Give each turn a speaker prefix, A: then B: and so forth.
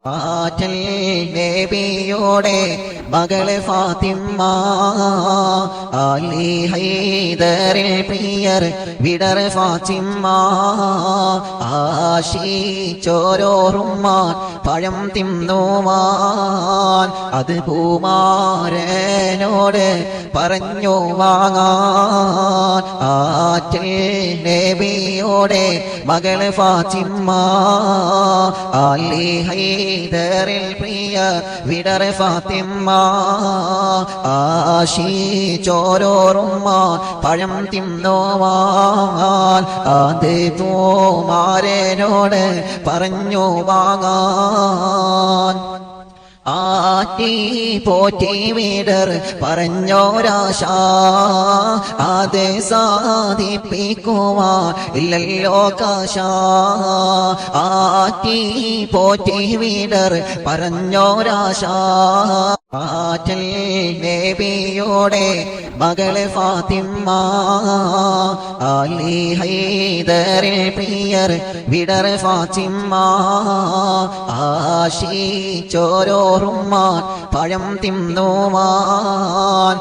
A: ആറ്റൽ നബിയോടെ മകള് ഫാത്തിമ്മ അലി ഹൈദറിൽ പ്രിയർ വിടർ ഫാത്തിമ്മ ആശിച്ചോരോറുമ്മാൻ പഴം തിന്നുവാൻ അത് പൂമാരനോട് പറഞ്ഞു വാങ്ങാൻ ആറ്റൽ നബിയോടെ മകള് ഫാത്തിമ്മ അലി ഹൈദറിൽ പ്രിയ വിടർ ഫാത്തിമ്മ ആശിച്ചോരോറുമ്മാൻ പഴം തിന്നുവാൻ അത് പൂമാരനോട് പറഞ്ഞു വാങ്ങാൻ ആറ്റി പോറ്റി വീടർ പറഞ്ഞോരാശ അത് സാധിപ്പിക്കുവാൻ ഇല്ലല്ലോ കാശ ആറ്റി പോറ്റി വീടർ പറഞ്ഞോരാശ ആറ്റൽ നബിയോടെ മകള് ഫാത്തിമ്മ അലി ഹൈദറിൽ പ്രിയർ വിടർ ഫാത്തിമ്മ ആശിച്ചോരോറുമ്മാൻ പഴം തിന്നുവാൻ